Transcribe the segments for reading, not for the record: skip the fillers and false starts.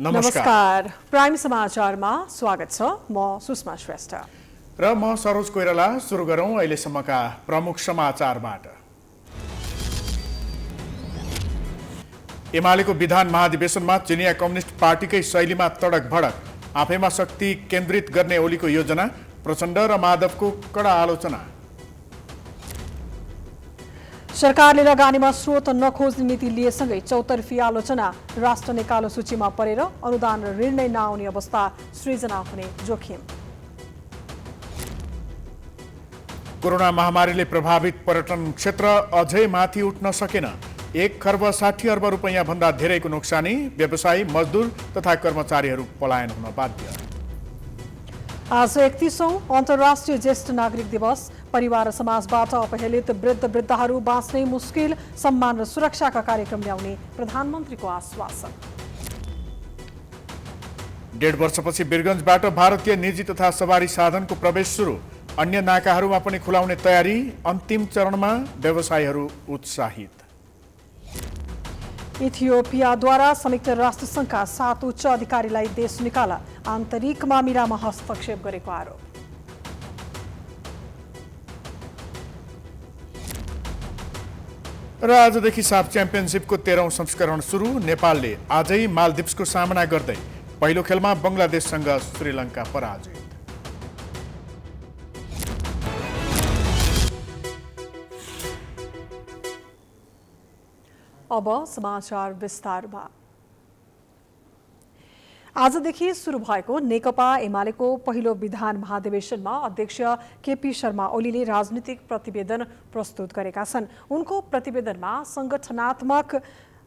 नमस्कार। प्राइम समाचारमा स्वागत छ। म सुषमा श्रेष्ठ र म सरोज कोइराला। सुरु गरौँ अहिलेसम्मका प्रमुख समाचारबाट। एमालेको विधान महाधिवेशनमा चिनिया कम्युनिस्ट पार्टीकै शैलीमा तडक भडक, आफैमा शक्ति केन्द्रित गर्ने ओलीको योजना, प्रचण्ड र माधवको कडा आलोचना। सरकारले लगानीमा स्रोत नखोज्ने नीति लिएसँगै चौतर्फी आलोचना, राष्ट्र नै कालो सूचीमा परेर अनुदान र ऋण नै नआउने अवस्था सृजना हुने जोखिम। कोरोना महामारीले प्रभावित पर्यटन क्षेत्र अझै माथि उठ्न सकेन। 1 खर्ब 60 अर्ब रुपैयाँ भन्दा धेरैको नोक्सानी, व्यवसायी, मजदुर तथा कर्मचारीहरू पलायन हुन बाध्य। आज 31औं अन्तर्राष्ट्रिय ज्येष्ठ नागरिक दिवस। परिवार र समाजबाट अपहेलित वृद्ध वृद्धाहरू बाँच्नै मुस्किल, सम्मान र सुरक्षाका कार्यक्रम ल्याउने प्रधानमन्त्रीको आश्वासन। 1.5 वर्षपछि वीरगञ्जबाट भारतीय निजी तथा सवारी साधनको प्रवेश सुरु, अन्य नाकाहरूमा पनि खुलाउने तयारी, अन्तिम चरणमा व्यवसायीहरू उत्साहित। इथियोपियाद्वारा संयुक्त राष्ट्र संघका 7 उच्च अधिकारीलाई देश निकाला, आन्तरिक मामिलामा हस्तक्षेप गरेको आरोप। र आजदेखि साफ च्याम्पियनसिपको 13औं संस्करण सुरु। नेपालले आजै मालदिप्सको सामना गर्दै पहिलो खेलमा बङ्गलादेशसँग श्रीलङ्का पराजित। अब समाचार विस्तारमा। आजदेखि सुरु भएको नेकपा एमालेको पहिलो विधान महाधिवेशनमा अध्यक्ष केपी शर्मा ओलीले राजनीतिक प्रतिवेदन प्रस्तुत गरेका छन्। उनको प्रतिवेदनमा संगठनात्मक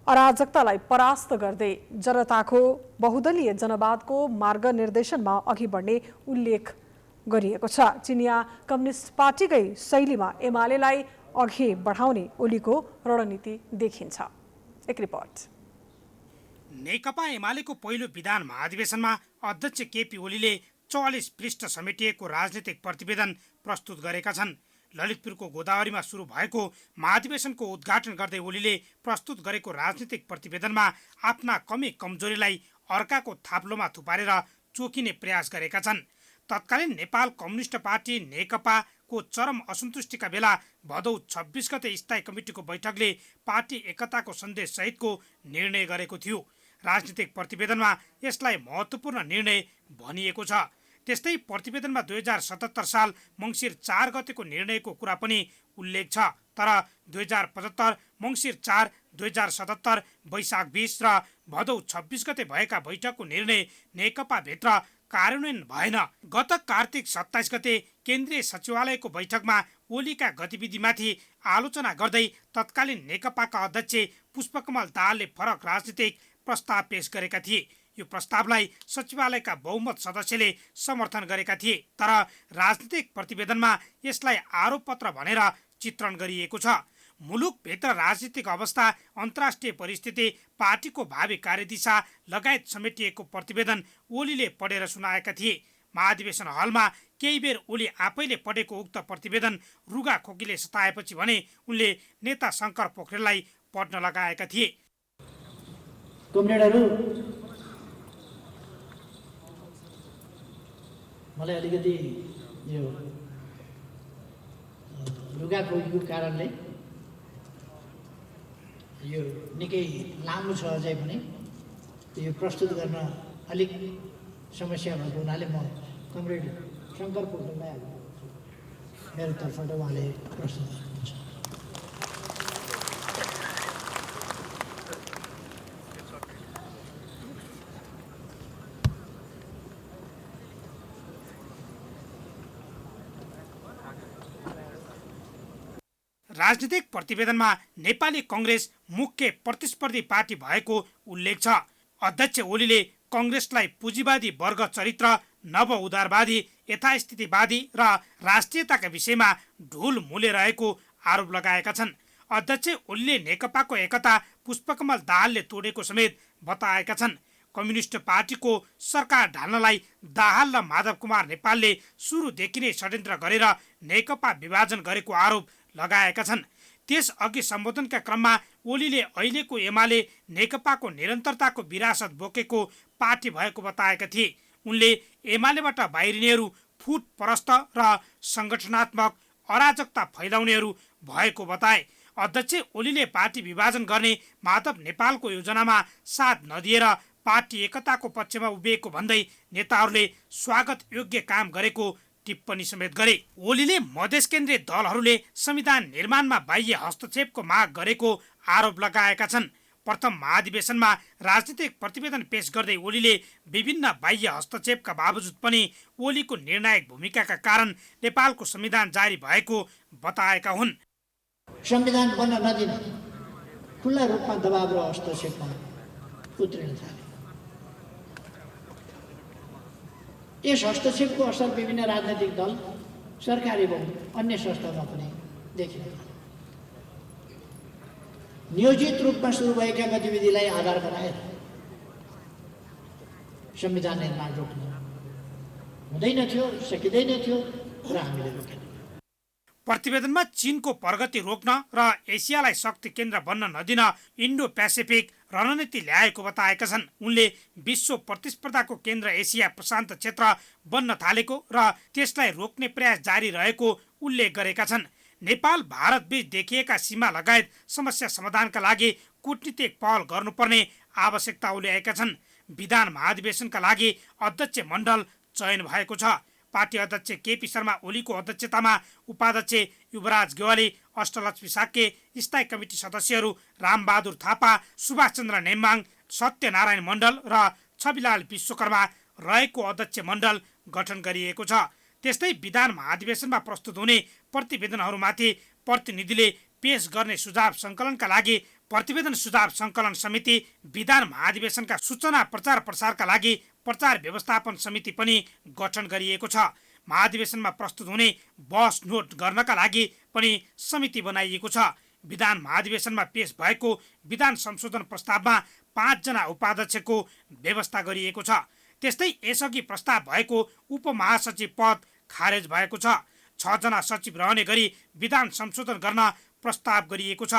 अराजकतालाई परास्त गर्दै जनताको बहुदलीय जनवादको मार्गनिर्देशनमा अघि बढ्ने उल्लेख गरिएको छ। चिनिया कम्युनिस्ट पार्टीकै शैलीमा एमालेलाई अघि बढाउने ओलीको रणनीति देखिन्छ। एक रिपोर्ट। नेकपा एमालेको पहिलो विधान महाधिवेशनमा अध्यक्ष केपी ओलीले 44 पृष्ठ समेटिएको राजनीतिक प्रतिवेदन प्रस्तुत गरेका छन्। ललितपुरको गोदावरीमा सुरु भएको महाधिवेशनको उद्घाटन गर्दै ओलीले प्रस्तुत गरेको राजनीतिक प्रतिवेदनमा आफ्ना कमी कमजोरीलाई अर्काको थाप्लोमा थुपारेर चोकिने प्रयास गरेका छन्। तत्कालीन नेपाल कम्युनिस्ट पार्टी नेकपाको चरम असन्तुष्टिका बेला भदौ 26 गते स्थायी कमिटीको बैठकले पार्टी एकताको सन्देश सहितको निर्णय गरेको थियो। राजनीतिक प्रतिवेदनमा यसलाई महत्त्वपूर्ण निर्णय भनिएको छ। त्यस्तै प्रतिवेदनमा 2077 साल मङ्सिर 4 गतेको निर्णयको कुरा पनि उल्लेख छ। तर 2075 मङ्सिर 4, 2077 वैशाख 20 र भदौ 26 गते भएका बैठकको निर्णय नेकपाभित्र कार्यान्वयन भएन। गत कार्तिक 27 गते केन्द्रीय सचिवालयको बैठकमा ओलीका गतिविधिमाथि आलोचना गर्दै तत्कालीन नेकपाका अध्यक्ष पुष्पकमल दाहालले फरक राजनीतिक प्रस्ताव पेश गरेका थिए। यो प्रस्तावलाई सचिवालयका बहुमत सदस्यले समर्थन गरेका थिए। तर राजनीतिक प्रतिवेदनमा यसलाई आरोपपत्र भनेर चित्रण गरिएको छ। मुलुकभित्र राजनीतिक अवस्था, अन्तर्राष्ट्रिय परिस्थिति, पार्टीको भावी कार्यदिशा लगायत समेटिएको प्रतिवेदन ओलीले पढेर सुनाएका थिए। महाधिवेशन हलमा केही बेर ओली आफैले पढेको उक्त प्रतिवेदन रुगा खोकीले सताएपछि भने उनले नेता शङ्कर पोखरेललाई पढ्न लगाएका थिए। कमरेडहरू, मलाई अलिकति यो रुगा खोकीको कारणले यो निकै लामो छ अझै पनि यो प्रस्तुत गर्न अलिक समस्या भएको हुनाले म कमरेड शङ्कर पोखरेललाई मेरो तर्फबाट उहाँले प्रस्तुत गर्नुहुन्छ। राजनीतिक प्रतिवेदनमा नेपाली कङ्ग्रेस मुख्य प्रतिस्पर्धी पार्टी भएको उल्लेख छ। अध्यक्ष ओलीले कङ्ग्रेसलाई पुँजीवादी वर्ग चरित्र, नव उदारवादी, यथास्थितिवादी र राष्ट्रियताका विषयमा ढुल मूल्य रहेको आरोप लगाएका छन्। अध्यक्ष ओलीले नेकपाको एकता पुष्पकमल दाहालले तोडेको समेत बताएका छन्। कम्युनिस्ट पार्टीको सरकार ढाल्नलाई दाहाल र माधव कुमार नेपालले सुरुदेखि नै षड्यन्त्र गरेर नेकपा विभाजन गरेको आरोप लगाएका छन्। त्यसअघि सम्बोधनका क्रममा ओलीले अहिलेको एमाले नेकपाको निरन्तरताको विरासत बोकेको पार्टी भएको बताएका थिए। उनले एमालेबाट बाहिरिनेहरू फुटप्रस्त र सङ्गठनात्मक अराजकता फैलाउनेहरू भएको बताए। अध्यक्ष ओलीले पार्टी विभाजन गर्ने माधव नेपालको योजनामा साथ नदिएर पार्टी एकताको पक्षमा उभिएको भन्दै नेताहरूले स्वागत योग्य काम गरेको टिप्पणी समेत गरे। ओलीले मधेस केन्द्रीय दलहरूले संविधान निर्माणमा बाह्य हस्तक्षेपको माग गरेको आरोप लगाएका छन्। प्रथम महाधिवेशनमा राजनीतिक प्रतिवेदन पेश गर्दै ओलीले विभिन्न बाह्य हस्तक्षेपका बावजुद पनि ओलीको निर्णायक भूमिकाका कारण नेपालको संविधान जारी भएको बताएका हुन्। संविधान बन्न नदिन खुल्ला रूपमा दबाव र हस्तक्षेपमा उत्रिन थाले। यस हस्तक्षेपको असर विभिन्न राजनैतिक दल, सरकारी एवं अन्य संस्थामा पनि देखिन। नियोजित रूपमा सुरु भएका गतिविधिलाई आधार बनाएर संविधान निर्माण रोक्न हुँदैन थियो, सकिँदैन थियो र हामीले रोकेनौँ। प्रतिवेदनमा चीनको प्रगति रोक्न र एसियालाई शक्ति केन्द्र बन्न नदिन इन्डो पेसिफिक रणनीति ल्याएको बताएका छन्। उनले विश्व प्रतिस्पर्धाको केन्द्र एसिया प्रशान्त क्षेत्र बन्न थालेको र त्यसलाई रोक्ने प्रयास जारी रहेको उल्लेख गरेका छन्। नेपाल भारत बीच देखिएका सीमा लगायत समस्या समाधानका लागि कूटनीतिक पहल गर्नुपर्ने आवश्यकता उल्लेखेका छन्। विधान महाधिवेशनका लागि अध्यक्ष मण्डल चयन भएको छ। पार्टी अध्यक्ष केपी शर्मा ओलीको अध्यक्षतामा उपाध्यक्ष युवराज गेवाली, अष्टलक्ष्मी साक्य, स्थायी कमिटी सदस्यहरू रामबहादुर थापा, सुभाष चन्द्र नेम्बाङ, सत्यनारायण मण्डल र छविलाल विश्वकर्मा रहेको अध्यक्ष मण्डल गठन गरिएको छ। त्यस्तै विधान महाधिवेशनमा प्रस्तुत हुने प्रतिवेदनहरूमाथि प्रतिनिधिले पेश गर्ने सुझाव सङ्कलनका लागि प्रतिवेदन सुझाव सङ्कलन समिति, विधान महाधिवेशनका सूचना प्रचार प्रसारका लागि प्रचार व्यवस्थापन समिति पनि गठन गरिएको छ। महाधिवेशनमा प्रस्तुत हुने बहस नोट गर्नका लागि पनि समिति बनाइएको छ। विधान महाधिवेशनमा पेश भएको विधान संशोधन प्रस्तावमा 5 जना उपाध्यक्षको व्यवस्था गरिएको छ। त्यस्तै यसअघि प्रस्ताव भएको उपमहासचिव पद खारेज भएको छ। 6 जना सचिव रहने गरी विधान संशोधन गर्न प्रस्ताव गरिएको छ।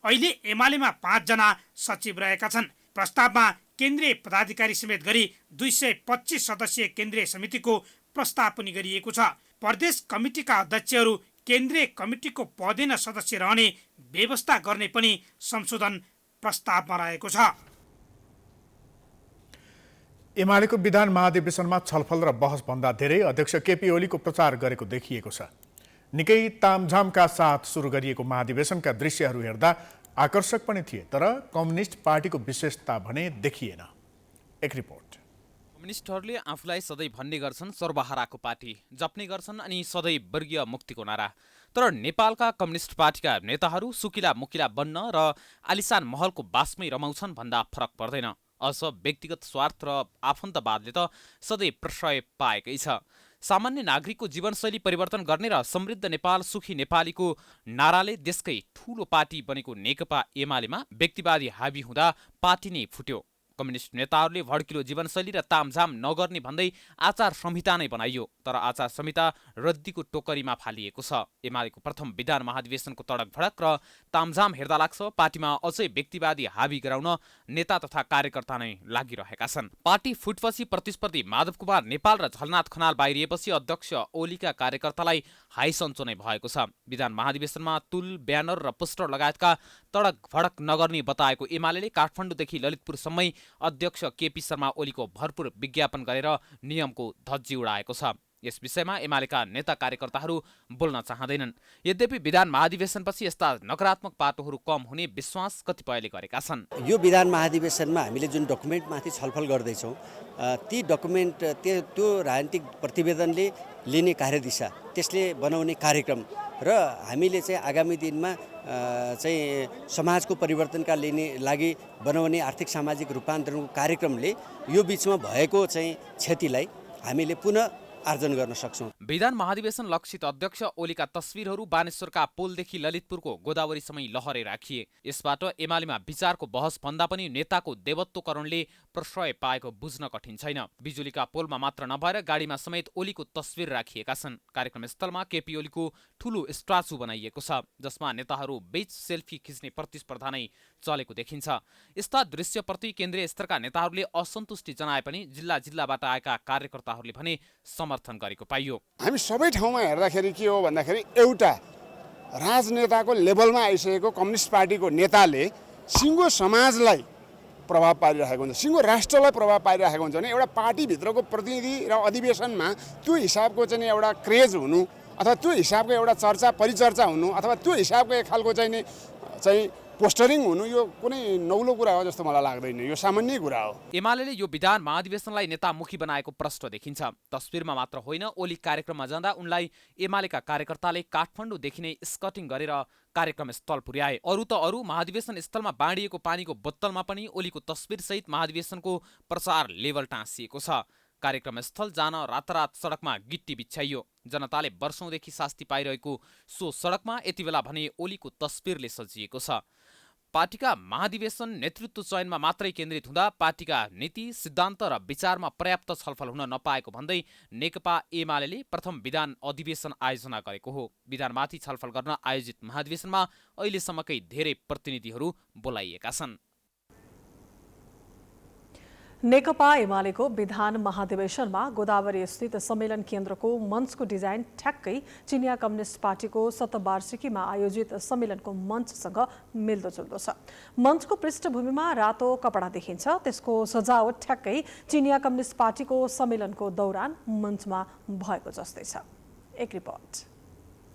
अहिले एमालेमा 5 जना सचिव रहेका छन्। प्रस्तावमा केन्द्रीय पदाधिकारी समेत गरी 225 सदस्यीय केन्द्रीय समितिको प्रस्ताव पनि गरिएको छ। प्रदेश कमिटीका अध्यक्षहरू केन्द्रीय कमिटीको पदेन सदस्य रहने व्यवस्था गर्ने पनि संशोधन प्रस्तावमा रहेको छ। एमालेको विधान महाधिवेशनमा छलफल र बहसभन्दा धेरै अध्यक्ष केपी ओलीको प्रचार गरेको देखिएको छ। निकै तामझामका साथ सुरु गरिएको महाधिवेशनका दृश्यहरू हेर्दा आकर्षक पनि थिए, तर कम्युनिस्ट पार्टीको विशेषता भने देखिएन। एक रिपोर्ट। कम्युनिस्टहरूले आफूलाई सधैँ भन्ने गर्छन् सर्वहाराको पार्टी, जप्ने गर्छन् अनि सधैँ वर्गीय मुक्तिको नारा। तर नेपालका कम्युनिस्ट पार्टीका नेताहरू सुकिला मुकिला बन्न र आलिसान महलको बासमै रमाउँछन् भन्दा फरक पर्दैन। अझ व्यक्तिगत स्वार्थ र आफन्तवादले त सधैँ प्रश्रय पाएकै छ। सामान्य नागरिकको जीवनशैली परिवर्तन गर्ने र समृद्ध नेपाल सुखी नेपालीको नाराले देशकै ठूलो पार्टी बनेको नेकपा एमालेमा व्यक्तिवादी हाबी हुँदा पार्टी नै फुट्यो। कम्युनिस्ट नेताहरूले भड्किलो जीवनशैली र तामझाम नगर्ने भन्दै आचार संहिता नै बनाइयो, तर आचार संहिता रद्दीको टोकरीमा फालिएको छ। एमालेको प्रथम विधान महाधिवेशनको तडक भडक र तामझाम हेर्दा लाग्छ पार्टीमा अझै व्यक्तिवादी हाबी गराउन नेता तथा कार्यकर्ता नै लागिरहेका छन्। पार्टी फुटपछि प्रतिस्पर्धी माधव कुमार नेपाल र झलनाथ खनाल बाहिरिएपछि अध्यक्ष ओलीका कार्यकर्तालाई हाइसन्चो नै भएको छ। विधान महाधिवेशनमा तुल, ब्यानर र पोस्टर लगायतका तडक भडक नगर्ने बताएको एमालेले काठमाडौँदेखि ललितपुरसम्मै अध्यक्ष केपी शर्मा ओलीको भरपूर विज्ञापन गरेर नियमको धज्जी उडाएको छ। यस विषयमा एमालेका नेता कार्यकर्ताहरू बोल्न चाहँदैनन्। यद्यपि विधान महाधिवेशनपछि यस्ता नकारात्मक पाटोहरू कम हुने विश्वास कतिपयले गरेका छन्। यो विधान महाधिवेशनमा हामीले जुन डकुमेन्टमाथि छलफल गर्दैछौँ, ती डकुमेन्ट त्यो राजनीतिक प्रतिवेदनले लिने कार्यदिशा, त्यसले बनाउने कार्यक्रम र हामीले चाहिँ आगामी दिनमा चाहिँ समाजको परिवर्तनका लागि बनाउने आर्थिक सामाजिक रूपान्तरणको कार्यक्रमले यो बिचमा भएको चाहिँ क्षतिलाई हामीले पुनः आर्जन गर्न सक्छौँ। विधान महाधिवेशन लक्षित अध्यक्ष ओलीका तस्विरहरू बानेश्वरका पोलदेखि ललितपुरको गोदावरीसम्म लहरै राखिए। यसबाट एमालेमा विचारको बहस भन्दा पनि नेताको देवत्वकरणले प्रश्रय पाएको बुझ्न कठिन छैन। बिजुलीका पोलमा मात्र नभएर गाडीमा समेत ओलीको तस्विर राखिएका छन्। कार्यक्रम स्थलमा केपी ओलीको ठूलो स्ट्याचु बनाइएको छ, जसमा नेताहरू बीच सेल्फी खिच्ने प्रतिस्पर्धा नै चलेको देखिन्छ। यस्ता दृश्यप्रति केन्द्रीय स्तरका नेताहरूले असन्तुष्टि जनाए पनि जिल्ला जिल्लाबाट आएका कार्यकर्ताहरूले भने समर्थन गरेको पाइयो। हामी सबै ठाउँमा हेर्दाखेरि के हो भन्दाखेरि एउटा राजनेताको लेभलमा आइसकेको कम्युनिस्ट पार्टीको नेताले सिङ्गो समाजलाई प्रभाव पारिरहेको हुन्छ, सिङ्गो राष्ट्रलाई प्रभाव पारिरहेको हुन्छ भने एउटा पार्टीभित्रको प्रतिनिधि र अधिवेशनमा त्यो हिसाबको चाहिँ एउटा क्रेज हुनु अथवा त्यो हिसाबको एउटा चर्चा परिचर्चा हुनु अथवा त्यो हिसाबको एक खालको चाहिँ पोस्टरिङ हुनु यो कुनै नौलो कुरा हो जस्तो मलाई लाग्दैन। यो सामान्य कुरा हो। एमाले यो विधान महाधिवेशनलाई नेतामुखी बनाएको प्रश्न देखिन्छ। तस्विरमा मात्र होइन, ओली कार्यक्रममा जाँदा उनलाई एमालेका कार्यकर्ताले काठमाडौँदेखि नै स्कटिङ गरेर कार्यक्रम स्थल पुर्याए। अरू त अरू, महाधिवेशन स्थलमा बाँडिएको पानीको बोतलमा पनि ओलीको तस्विरसहित महाधिवेशनको प्रचार लेबल टाँसिएको छ। कार्यक्रम स्थल जान रातारात सडकमा गिट्टी बिछ्याइयो। जनताले वर्षौंदेखि शास्ति पाइरहेको सो सडकमा यति बेला भने ओलीको तस्विरले सजिएको छ। पार्टीका महाधिवेशन नेतृत्व चयनमा मात्रै केन्द्रित हुँदा पार्टीका नीति सिद्धान्त र विचारमा पर्याप्त छलफल हुन नपाएको भन्दै नेकपा एमाले प्रथम विधान अधिवेशन आयोजना गरेको हो। विधानमाथि छलफल गर्न आयोजित महाधिवेशनमा अहिलेसम्मकै धेरै प्रतिनिधिहरू बोलाइएका छन्। नेकपा एमालेको विधान महाधिवेशनमा गोदावरी स्थित सम्मेलन केन्द्रको मञ्चको डिजाइन ठ्याक्कै चिनिया कम्युनिस्ट पार्टीको शतवार्षिकीमा आयोजित सम्मेलनको मञ्चसँग मिल्दोजुल्दो छ। मञ्चको पृष्ठभूमिमा रातो कपडा देखिन्छ, त्यसको सजावट ठ्याक्कै चिनिया कम्युनिस्ट पार्टीको सम्मेलनको दौरान मञ्चमा भएको जस्तै छ। एक रिपोर्ट।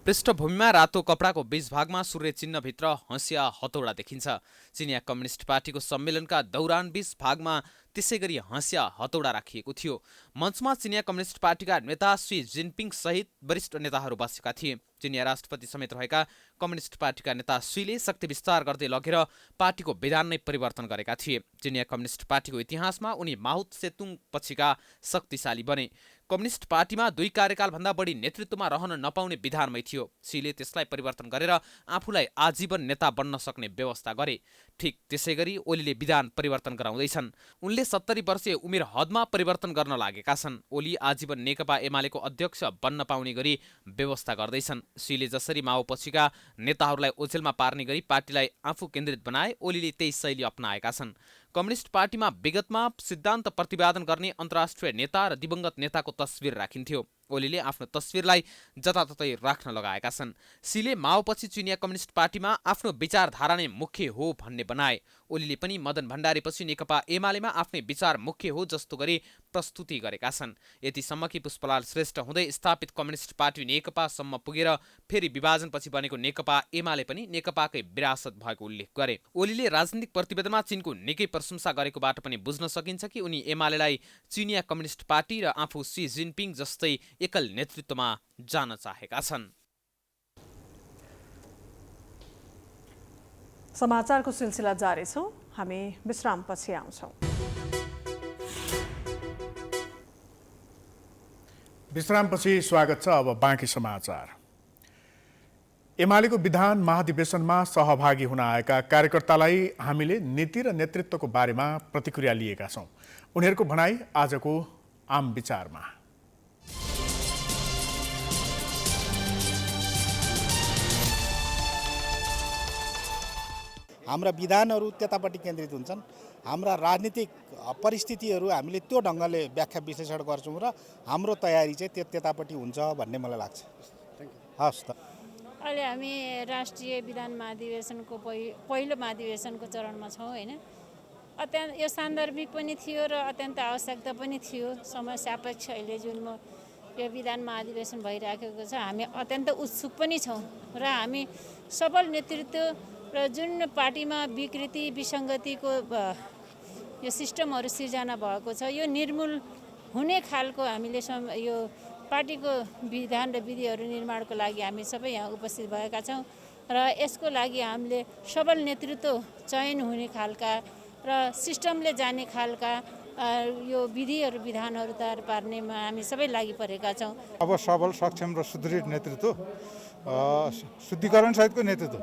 पृष्ठभूमिमा रातो कपडाको बीच भागमा सूर्य चिन्हभित्र हँसिया हतौडा देखिन्छ। चिनिया कम्युनिस्ट पार्टीको सम्मेलनका दौरान बीच भागमा त्यसैगरी हँसिया हतौडा राखिएको थियो। मञ्चमा चिनिया कम्युनिस्ट पार्टीका नेता सी जिनपिङ सहित वरिष्ठ नेताहरू बसेका थिए। चिनिया राष्ट्रपति समेत रहेका कम्युनिस्ट पार्टीका नेता सीले शक्ति विस्तार गर्दै लगेर पार्टीको विधान नै परिवर्तन गरेका थिए। चिनिया कम्युनिस्ट पार्टीको इतिहासमा उनी माओ त्से-तुङ पछिका शक्तिशाली बने। कम्युनिस्ट पार्टीमा 2 कार्यकालभन्दा बढी नेतृत्वमा रहन नपाउने विधानमै थियो। सीले त्यसलाई परिवर्तन गरेर आफूलाई आजीवन नेता बन्न सक्ने व्यवस्था गरे। ठिक त्यसैगरी ओलीले विधान परिवर्तन गराउँदैछन्। उनले 70 वर्षीय उमेर हदमा परिवर्तन गर्न लागेका छन्। ओली आजीवन नेकपा एमालेको अध्यक्ष बन्न पाउने गरी व्यवस्था गर्दैछन्। सीले जसरी माओ पछिका नेताहरूलाई ओझेलमा पार्ने गरी पार्टीलाई आफू केन्द्रित बनाए, ओलीले त्यही शैली अपनाएका छन्। कम्युनिस्ट पार्टीमा विगतमा सिद्धान्त प्रतिपादन गर्ने अन्तर्राष्ट्रिय नेता र दिवंगत नेताको तस्विर राखिन्थ्यो। ओलीले आफ्नो तस्विरलाई जताततै राख्न लगाएका छन्। सीले माओपछि चिनिया कम्युनिस्ट पार्टीमा आफ्नो विचारधारा नै मुख्य हो भन्ने बनाए। ओलीले पनि मदन भण्डारीपछि नेकपा एमालेमा आफ्नै विचार मुख्य हो जस्तो गरी प्रस्तुति गरेका छन्। यतिसम्म कि पुष्पलाल श्रेष्ठ हुँदै स्थापित कम्युनिस्ट पार्टी नेकपासम्म पुगेर फेरि विभाजनपछि बनेको नेकपा एमाले पनि नेकपाकै विरासत भएको उल्लेख गरे। ओलीले राजनीतिक प्रतिवेदनमा चीनको निकै प्रशंसा गरेकोबाट पनि बुझ्न सकिन्छ कि उनी एमालेलाई चिनिया कम्युनिस्ट पार्टी र आफू सी जिनपिङ जस्तै एकल नेतृत्वमा जान चाहेका छन्। समाचारको सिलसिला जारी छ, हामी विश्रामपछि आउँछौँ। विश्रामपछि स्वागत छ। अब बाँकी समाचार। एमालेको विधान महाधिवेशनमा सहभागी हुन आएका कार्यकर्तालाई हामीले नीति र नेतृत्वको बारेमा प्रतिक्रिया लिएका छौँ। उनीहरूको भनाई आजको आम विचारमा। हाम्रा विधानहरू त्यतापट्टि केन्द्रित हुन्छन्। हाम्रा राजनीतिक परिस्थितिहरू हामीले त्यो ढङ्गले व्याख्या विश्लेषण गर्छौँ र हाम्रो तयारी चाहिँ त्यतापट्टि हुन्छ भन्ने मलाई लाग्छ। हस् त। अहिले हामी राष्ट्रिय विधान महाधिवेशनको पहिलो महाधिवेशनको चरणमा छौँ होइन। अत्यन्त यो सान्दर्भिक पनि थियो र अत्यन्त आवश्यकता पनि थियो। समय सापेक्ष अहिले जुन यो विधान महाधिवेशन भइराखेको छ, हामी अत्यन्त उत्सुक पनि छौँ र हामी सबल नेतृत्व र जुन पार्टीमा विकृति विसङ्गतिको यो सिस्टमहरू सिर्जना भएको छ, यो निर्मूल हुने खालको हामीले यो पार्टीको विधान र विधिहरू निर्माणको लागि हामी सबै यहाँ उपस्थित भएका छौँ र यसको लागि हामीले सबल नेतृत्व चयन हुने खालका र सिस्टमले जाने खालका यो विधिहरू विधानहरू तयार पार्नेमा हामी सबै लागि परेका छौँ। अब सबल सक्षम र सुदृढ नेतृत्व, शुद्धिकरण सहितको नेतृत्व,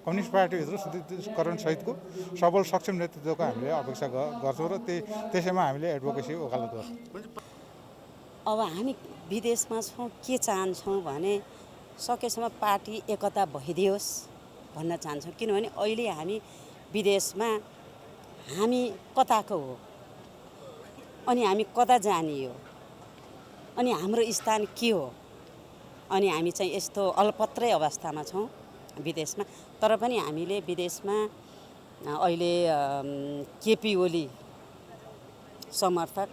कम्युनिस्ट पार्टीभित्र शुद्धिकरण सहितको सबल सक्षम नेतृत्वको हामीले अपेक्षा गर्छौँ र त्यसैमा हामीले एडभोकेसी वकालत गर्छौँ। अब हामी विदेशमा छौँ, के चाहन्छौँ भने सकेसम्म पार्टी एकता भइदियोस् भन्न चाहन्छौँ। किनभने अहिले हामी विदेशमा हामी कताको हो, अनि हामी कता जाने हो, अनि हाम्रो स्थान के हो, अनि हामी चाहिँ यस्तो अल्पत्रै अवस्थामा छौँ विदेशमा। तर पनि हामीले विदेशमा अहिले केपी ओली समर्थक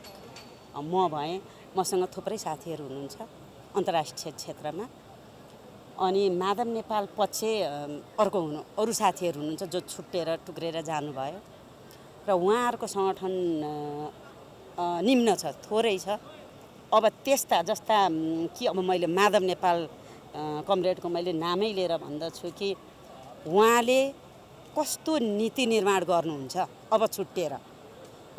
म भएँ, मसँग थुप्रै साथीहरू हुनुहुन्छ अन्तर्राष्ट्रिय क्षेत्रमा। अनि माधव नेपाल पक्ष अरू साथीहरू हुनुहुन्छ जो छुट्टिएर टुक्रेर जानुभयो र उहाँहरूको सङ्गठन निम्न छ, थोरै छ। अब त्यस्ता जस्ता कि अब मैले माधव नेपाल कमरेडको मैले नामै लिएर भन्दछु कि उहाँले कस्तो नीति निर्माण गर्नुहुन्छ अब छुट्टिएर,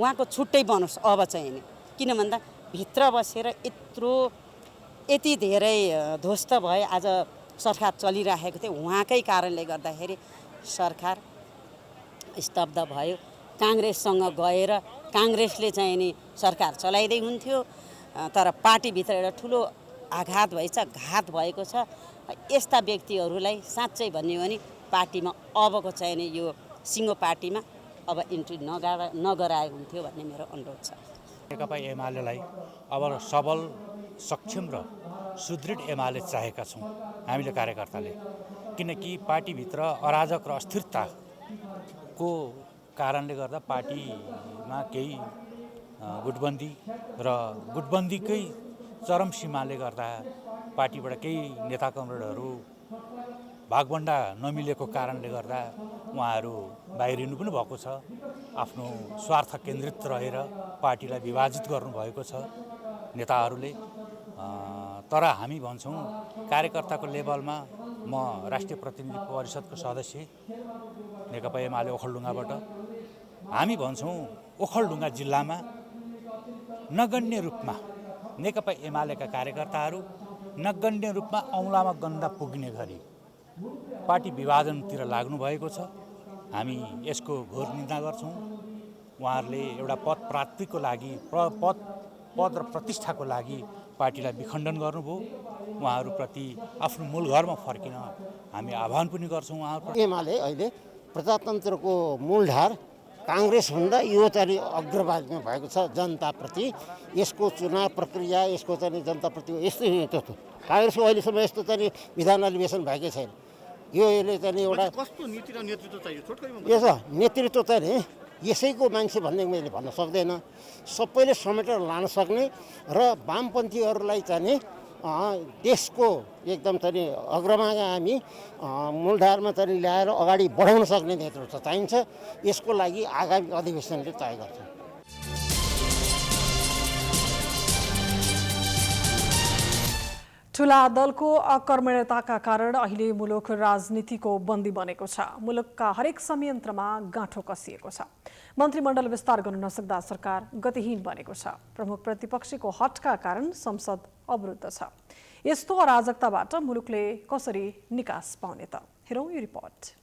उहाँको छुट्टै बनोस् अब चाहिँ नि। किन भन्दा भित्र बसेर यति धेरै ध्वस्त भए आज सरकार चलिरहेको थियो, उहाँकै कारणले गर्दाखेरि सरकार स्तब्ध भयो। काङ्ग्रेससँग गएर काङ्ग्रेसले चाहिँ नि सरकार चलाइँदै हुन्थ्यो, तर पार्टीभित्र एउटा ठुलो आघात भएछ, घात भएको छ। यस्ता व्यक्तिहरूलाई साँच्चै भन्ने हो भने पार्टीमा अबको चाहिँ नि यो सिङ्गो पार्टीमा अब इन्ट्री नगराए हुन्थ्यो भन्ने मेरो अनुरोध छ। नेकपा एमालेलाई अब सबल सक्षम र सुदृढ एमाले चाहेका छौँ हामीले कार्यकर्ताले। किनकि पार्टीभित्र अराजक र अस्थिरताको कारणले गर्दा पार्टीमा केही गुटबन्दी र गुटबन्दीकै चरम सीमाले गर्दा पार्टीबाट केही नेता कमरेडहरू भागभण्डा नमिलेको कारणले गर्दा उहाँहरू बाहिरिनु पनि भएको छ। आफ्नो स्वार्थ केन्द्रित रहेर पार्टीलाई विभाजित गर्नुभएको छ नेताहरूले। तर हामी भन्छौँ कार्यकर्ताको लेभलमा, म राष्ट्रिय प्रतिनिधि परिषदको सदस्य नेकपा एमाले ओखलढुङ्गाबाट, हामी भन्छौँ ओखलढुङ्गा जिल्लामा नगण्य रूपमा नेकपा एमालेका कार्यकर्ताहरू नगण्य रूपमा औँलामा गन्दा पुग्ने गरी पार्टी विभाजनतिर लाग्नु भएको छ। हामी यसको घोर निन्दा गर्छौँ। उहाँहरूले एउटा पद प्राप्तिको लागि, पद र प्रतिष्ठाको लागि पार्टीलाई विखण्डन गर्नुभयो। उहाँहरूप्रति आफ्नो मूल घरमा फर्किन हामी आह्वान पनि गर्छौँ। उहाँहरू एमाले अहिले प्रजातन्त्रको मूलधार काङ्ग्रेसभन्दा यो चाहिँ अग्रभागमा भएको छ जनताप्रति। यसको चुनाव प्रक्रिया, यसको चाहिँ जनताप्रति यस्तै नेतृत्व काङ्ग्रेसको अहिलेसम्म यस्तो चाहिँ विधान अधिवेशन भएकै छैन। यसले चाहिँ एउटा कस्तो नीति र नेतृत्व चाहियो यसो नेतृत्व चाहिँ नि यसैको मान्छे भन्ने मैले भन्न सक्दैन। सबैले समेटेर लान सक्ने र वामपन्थीहरूलाई चाहिँ नि देशको एकदम चाहिँ अग्रगामी मूलधारमा चाहिँ ल्याएर अगाडि बढाउन सक्ने नेतृत्व चाहिन्छ। यसको लागि आगामी अधिवेशनले तय गर्छ। ठुला दलको अकर्मण्यताका कारण अहिले मुलुक राजनीतिको बन्दी बनेको छ। मुलुकका हरेक संयन्त्रमा गाँठो कसिएको छ। मन्त्रीमण्डल विस्तार गर्न नसक्दा सरकार गतिहीन बनेको छ। प्रमुख प्रतिपक्षीको हटका कारण संसद अवरुद्ध छ। यस्तो अराजकताबाट मुलुकले कसरी निकास पाउने त? हेरौँ यो रिपोर्ट।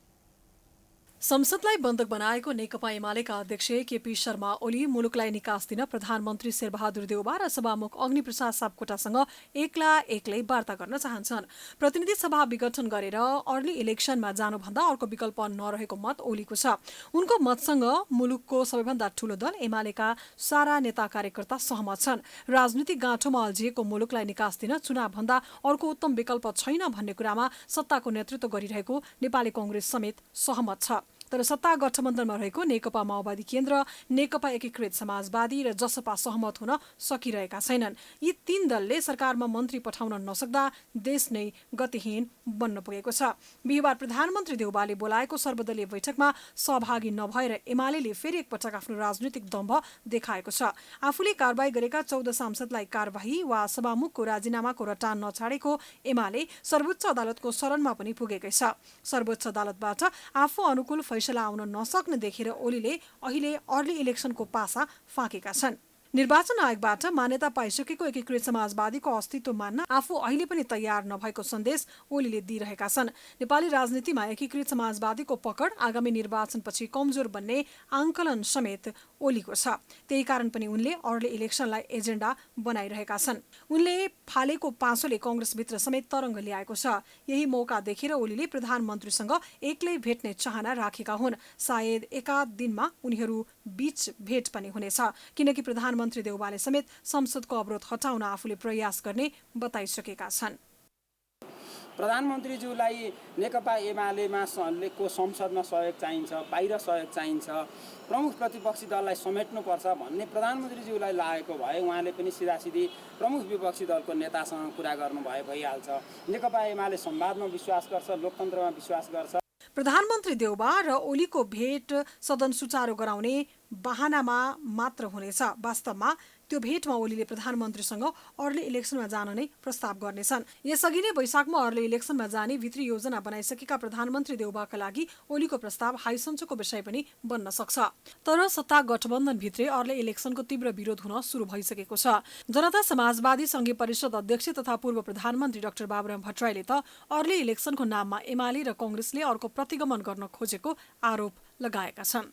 संसदलाई बन्धक बनाएको नेकपा एमालेका अध्यक्ष केपी शर्मा ओली मुलुकलाई निकास दिन प्रधानमन्त्री शेरबहादुर देउवा र सभामुख अग्निप्रसाद सापकोटासँग एक्लै वार्ता गर्न चाहन्छन्। प्रतिनिधि सभा विघटन गरेर अर्ली इलेक्सनमा जानुभन्दा अर्को विकल्प नरहेको मत ओलीको छ। उनको मतसँग मुलुकको सबैभन्दा ठूलो दल एमालेका सारा नेता कार्यकर्ता सहमत छन्। राजनीतिक गाँठोमा अल्झिएको मुलुकलाई निकास दिन चुनावभन्दा अर्को उत्तम विकल्प छैन भन्ने कुरामा सत्ताको नेतृत्व गरिरहेको नेपाली कांग्रेस समेत सहमत छ। तर सत्ता गठबन्धनमा रहेको नेकपा माओवादी केन्द्र, नेकपा एकीकृत समाजवादी र जसपा सहमत हुन सकिरहेका छैनन्। यी तीन दलले सरकारमा मन्त्री पठाउन नसक्दा देश नै गतिहीन बन्न पुगेको छ। बिहिबार प्रधानमन्त्री देउवाले बोलाएको सर्वदलीय बैठकमा सहभागी नभएर एमालेले फेरि एकपटक आफ्नो राजनीतिक दम्भ देखाएको छ। आफूले कारबाही गरेका 14 सांसदलाई कारबाही वा सभामुखको राजीनामाको रटान नछाडेको एमाले सर्वोच्च अदालतको शरणमा पनि पुगेकै छ। सर्वोच्च अदालतबाट आफू अनुकूल फैसला आउन नसक्ने देखेर ओलीले अहिले अर्ली इलेक्सनको पासा फाँकेका छन्। निर्वाचन आयोगबाट मान्यता पाइसकेको एकीकृत समाजवादीको अस्तित्व मान्न आफू अहिले पनि तयार नभएको सन्देश ओलीले दिइरहेका छन्। नेपाली राजनीतिमा एकीकृत समाजवादीको पकड आगामी निर्वाचनपछि कमजोर बन्ने आंकलन समेत ओलीको छ। त्यही कारण पनि उनले अर्ली इलेक्सनलाई एजेन्डा बनाइरहेका छन्। उनले फालेको पाँचोले कांग्रेसभित्र समेत तरङ्ग ल्याएको छ। यही मौका देखेर ओलीले प्रधानमन्त्रीसँग एक्लै भेट्ने चाहना राखेका हुन्। सायद एकाध दिनमा उनीहरू बीच भेट पनि हुनेछ, किनकि प्रधानमन्त्री देउवाले समेत संसदको अवरोध हटाउन आफूले प्रयास गर्ने बताइसकेका छन्। प्रधानमन्त्रीज्यूलाई नेकपा एमालेमा को संसदमा सहयोग चाहिन्छ, बाहिर सहयोग चाहिन्छ, प्रमुख प्रतिपक्षी दललाई समेट्नुपर्छ भन्ने प्रधानमन्त्रीज्यूलाई लागेको भए उहाँले पनि सिधासिधी प्रमुख विपक्षी दलको नेतासँग कुरा गर्नुभए भइहाल्छ। नेकपा एमाले संवादमा विश्वास गर्छ, लोकतन्त्रमा विश्वास गर्छ। प्रधानमन्त्री देउबा र ओलीको भेट सदन सुचारू गराउने बहानामा मात्र हुनेछ। वास्तवमा त्यो भेटमा ओलीले प्रधानमन्त्रीसँग अर्ली इलेक्सनमा जान नै प्रस्ताव गर्नेछन्। यसअघि नै वैशाखमा अर्ली इलेक्सनमा जाने भित्री योजना बनाइसकेका प्रधानमन्त्री देउबाका लागि ओलीको प्रस्ताव हाइसञ्चको विषय पनि बन्न सक्छ। तर सत्ता गठबन्धनभित्रै अर्ली इलेक्सनको तीव्र विरोध हुन सुरु भइसकेको छ। जनता समाजवादी संघीय परिषद अध्यक्ष तथा पूर्व प्रधानमन्त्री डाक्टर बाबुराम भट्टराईले त अर्ली इलेक्सनको नाममा एमाले र कांग्रेसले अर्को प्रतिगमन गर्न खोजेको आरोप लगाएका छन्।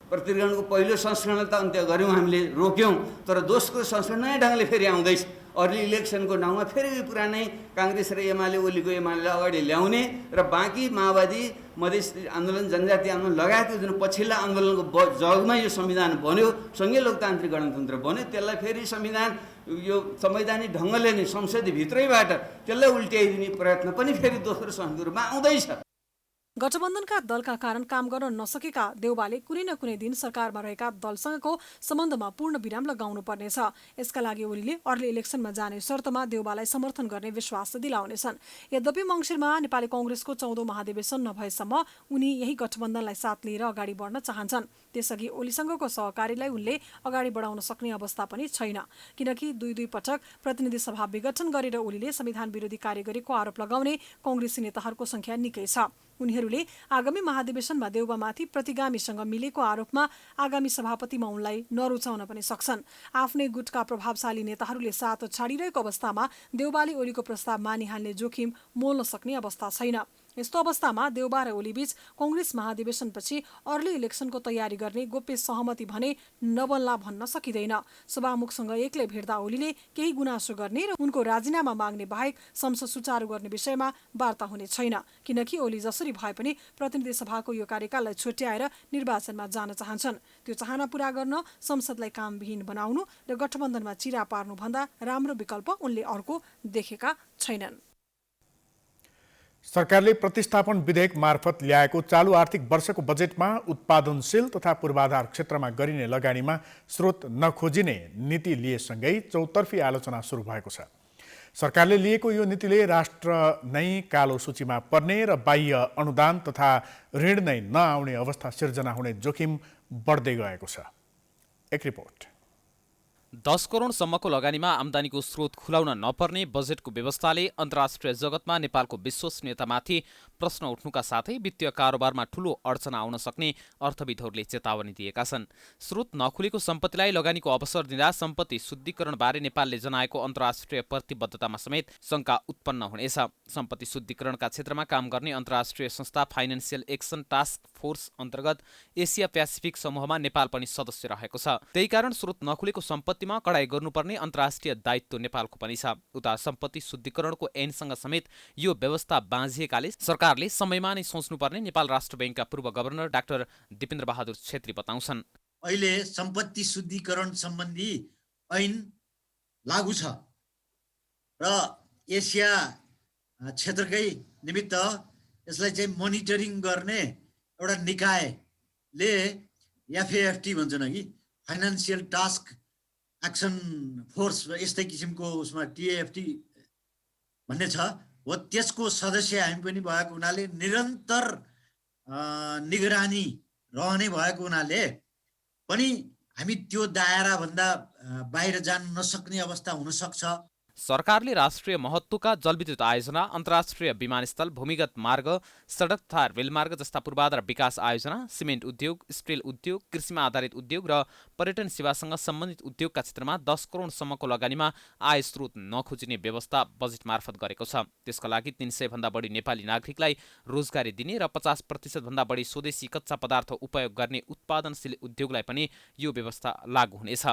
प्रतिगमनको पहिलो संस्करणलाई त अन्त्य गऱ्यौँ, हामीले रोक्यौँ, तर दोस्रो संस्करण नयाँ ढङ्गले फेरि आउँदैछ। अर्ली इलेक्सनको नाउँमा फेरि पुरानै कांग्रेस र एमाले ओलीको एमालेलाई अगाडि ल्याउने र बाँकी माओवादी मधेस आन्दोलन जनजाति आन्दोलन लगायतको जुन पछिल्ला आन्दोलनको जगमा यो संविधान बन्यो, सङ्घीय लोकतान्त्रिक गणतन्त्र बन्यो, त्यसलाई फेरि संविधान यो संवैधानिक ढङ्गले नै संसदीय भित्रैबाट त्यसलाई उल्ट्याइदिने प्रयत्न पनि फेरि दोस्रो संस्करणको रूपमा आउँदैछ। गठबन्धनका दलका कारण काम गर्न नसकेका देउबाले कुनै न कुनै दिन सरकारमा रहेका दलसँगको सम्बन्धमा पूर्ण विराम लगाउनु पर्नेछ। यसका लागि ओलीले अर्ली इलेक्सनमा जाने शर्तमा देउबालाई समर्थन गर्ने विश्वास दिलाउनेछन्। यद्यपि मङ्सिरमा नेपाली कांग्रेसको 14औं महाधिवेशन नभएसम्म उनी यही गठबन्धनलाई साथ लिएर अगाडि बढ्न चाहन्छन्। त्यसअघि ओलीसँगको सहकारीलाई उनले अगाडि बढाउन सक्ने अवस्था पनि छैन, किनकि दुई पटक प्रतिनिधि सभा विघटन गरेर ओलीले संविधान विरोधी कार्य गरेको आरोप लगाउने कांग्रेसी नेताहरूको संख्या निकै छ। उनीहरूले आगामी महाधिवेशनमा देउबामाथि प्रतिगामीसँग मिलेको आरोपमा आगामी सभापतिमा उनलाई नरुचाउन पनि सक्छन्। आफ्नै गुटका प्रभावशाली नेताहरूले साथ छाडिरहेको अवस्थामा देउबाले ओलीको प्रस्ताव मानिहाल्ने जोखिम मोल्न सक्ने अवस्था छैन। यस्तो अवस्थामा देउबा र ओलीबीच कांग्रेस महाधिवेशनपछि अर्ली इलेक्सनको तयारी गर्ने गोप्य सहमति भने नबन्ला भन्न सकिँदैन। सभामुखसँग एक्लै भेट्दा ओलीले केही गुनासो गर्ने र उनको राजीनामा माग्ने बाहेक संसद सुचारू गर्ने विषयमा वार्ता हुने छैन, किनकि ओली जसरी भए पनि प्रतिनिधि सभाको यो कार्यकाललाई छुट्याएर निर्वाचनमा जान चाहन्छन्। त्यो चाहना पूरा गर्न संसदलाई कामविहीन बनाउनु र गठबन्धनमा चिरा पार्नुभन्दा राम्रो विकल्प उनले अर्को देखेका छैनन्। सरकारले प्रतिस्थापन विधेयक मार्फत ल्याएको चालु आर्थिक वर्षको बजेटमा उत्पादनशील तथा पूर्वाधार क्षेत्रमा गरिने लगानीमा स्रोत नखोजिने नीति लिएसँगै चौतर्फी आलोचना सुरु भएको छ। सरकारले लिएको यो नीतिले राष्ट्र नै कालो सूचीमा पर्ने र बाह्य अनुदान तथा ऋण नै नआउने अवस्था सिर्जना हुने जोखिम बढ्दै गएको छ। एक रिपोर्ट। 10 करोडसम्मको लगानीमा आम्दानीको स्रोत खुलाउन नपर्ने बजेटको व्यवस्थाले अन्तर्राष्ट्रिय जगतमा नेपालको विश्वसनीयतामाथि प्रश्न उठ्नुका साथै वित्तीय कारोबारमा ठूलो अडचना आउन सक्ने अर्थविदहरूले चेतावनी दिएका छन्। स्रोत नखुलेको सम्पत्तिलाई लगानीको अवसर दिँदा सम्पत्ति शुद्धिकरणबारे नेपालले जनाएको अन्तर्राष्ट्रिय प्रतिबद्धतामा समेत शङ्का उत्पन्न हुनेछ। सम्पत्ति शुद्धिकरणका क्षेत्रमा काम गर्ने अन्तर्राष्ट्रिय संस्था फाइनान्सियल एक्सन टास्क फोर्स अन्तर्गत एसिया प्यासिफिक समूहमा नेपाल पनि सदस्य रहेको छ। त्यही कारण स्रोत नखुलेको सम्पत्तिमा कडाई गर्नुपर्ने अन्तर्राष्ट्रिय दायित्व नेपालको पनि छ। उता सम्पत्ति शुद्धिकरणको ऐनसँग समेत यो व्यवस्था बाँझिएकाले सरकारले समयमा नै सोच्नुपर्ने नेपाल राष्ट्र बैंकका पूर्व गभर्नर डाक्टर दिपेन्द्र बहादुर छेत्री बताउँछन्। अहिले सम्पत्ति शुद्धिकरण सम्बन्धी ऐन लागू छ र एसिया क्षेत्रकै निमित्त यसलाई चाहिँ मोनिटरिङ गर्ने एउटा निकायले एफएएफटी भन्छन् कि फाइनान्सियल टास्क एक्सन फोर्स यस्तै किसिमको उसमा टिएएफटी भन्ने छ हो, त्यसको सदस्य हामी पनि भएको हुनाले निरन्तर निगरानी रहने भएको हुनाले पनि हामी त्यो दायराभन्दा बाहिर जान नसक्ने अवस्था हुन सक्छ। सरकारले राष्ट्रिय महत्त्वका जलविद्युत आयोजना, अन्तर्राष्ट्रिय विमानस्थल, भूमिगत मार्ग, सडक तथा रेलमार्ग जस्ता पूर्वाधार विकास आयोजना, सिमेन्ट उद्योग, स्टिल उद्योग, कृषिमा आधारित उद्योग र पर्यटन सेवासँग सम्बन्धित उद्योगका क्षेत्रमा 10 करोडसम्मको लगानीमा आय स्रोत नखोजिने व्यवस्था बजेट मार्फत गरेको छ। त्यसका लागि 300 भन्दा बढी नेपाली नागरिकलाई रोजगारी दिने र 50% भन्दा बढी स्वदेशी कच्चा पदार्थ उपयोग गर्ने उत्पादनशील उद्योगलाई पनि यो व्यवस्था लागू हुनेछ।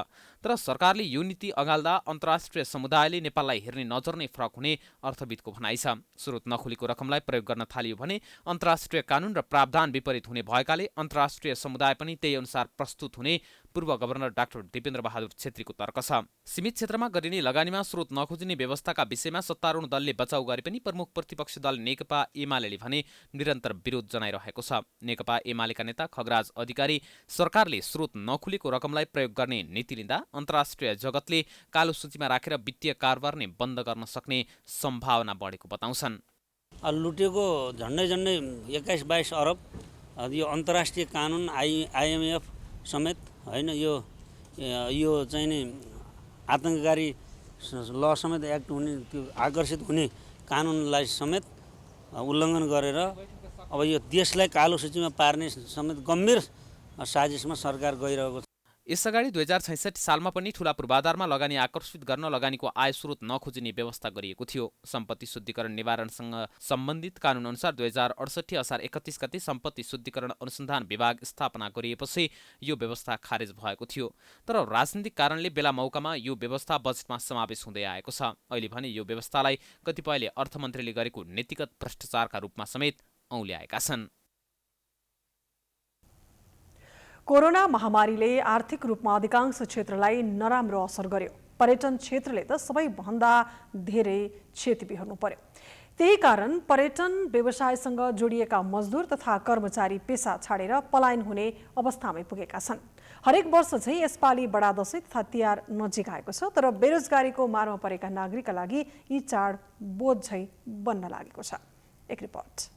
तर सरकारले यो नीति अगाल्दा अन्तर्राष्ट्रिय समुदायले नेपाललाई हेर्ने नजर नै फरक हुने अर्थविदको भनाइ छ। स्रोत नखोलेको रकमलाई प्रयोग गर्न थालियो भने अन्तर्राष्ट्रिय कानुन र प्रावधान विपरीत हुने भएकाले अन्तर्राष्ट्रिय समुदाय पनि त्यही अनुसार प्रस्तुत हुने पूर्व गभर्नर डाक्टर दिपेन्द्र बहादुर छेत्रीको तर्क छ। सीमित क्षेत्रमा गरिने लगानीमा स्रोत नखोजिने व्यवस्थाका विषयमा सत्तारूढ दलले बचाउ गरे पनि प्रमुख प्रतिपक्षी दल नेकपा एमाले भने निरन्तर विरोध जनाइरहेको छ। नेकपा एमालेका नेता खगराज अधिकारी सरकारले स्रोत नखुलेको रकमलाई प्रयोग गर्ने नीति लिँदा अन्तर्राष्ट्रिय जगतले कालो सूचीमा राखेर वित्तीय कारोबार नै बन्द गर्न सक्ने सम्भावना बढेको बताउँछन्। लुटेको झन्डै 21-22 अरब यो अन्तर्राष्ट्रिय कानुन IMF समेत होइन, यो चाहिँ नि आतङ्ककारी ल समेत एक्ट हुने, त्यो आकर्षित हुने कानुनलाई समेत उल्लङ्घन गरेर अब यो देशलाई कालो सूचीमा पार्ने समेत गम्भीर साजिसमा सरकार गइरहेको छ। यसअगाडि 2066 सालमा पनि ठूला पूर्वाधारमा लगानी आकर्षित गर्न लगानीको आय स्रोत नखोजिने व्यवस्था गरिएको थियो। सम्पत्ति शुद्धिकरण निवारणसँग सम्बन्धित कानुन अनुसार 2068 असार 31 गते सम्पत्ति शुद्धिकरण अनुसन्धान विभाग स्थापना गरिएपछि यो व्यवस्था खारेज भएको थियो। तर राजनीतिक कारणले बेला मौकामा यो व्यवस्था बजेटमा समावेश हुँदै आएको छ। अहिले भने यो व्यवस्थालाई कतिपयले अर्थमन्त्रीले गरेको नीतिगत भ्रष्टाचारका रूपमा समेत औँल्याएका छन्। कोरोना महामारीले आर्थिक रूपमा अधिकांश क्षेत्रलाई नराम्रो असर गर्यो। पर्यटन क्षेत्रले त सबैभन्दा धेरै क्षति बिहोर्नु पर्यो। त्यही कारण पर्यटन व्यवसायसँग जोडिएका मजदुर तथा कर्मचारी पेसा छाडेर पलायन हुने अवस्थामै पुगेका छन्। हरेक वर्ष चाहिँ यसपालि बडा दशैं तथा तिहार नजिक आएको छ, तर बेरोजगारीको मारमा परेका नागरिकका लागि यी चाड बोझ झै बन्न लागेको छ। एक रिपोर्ट।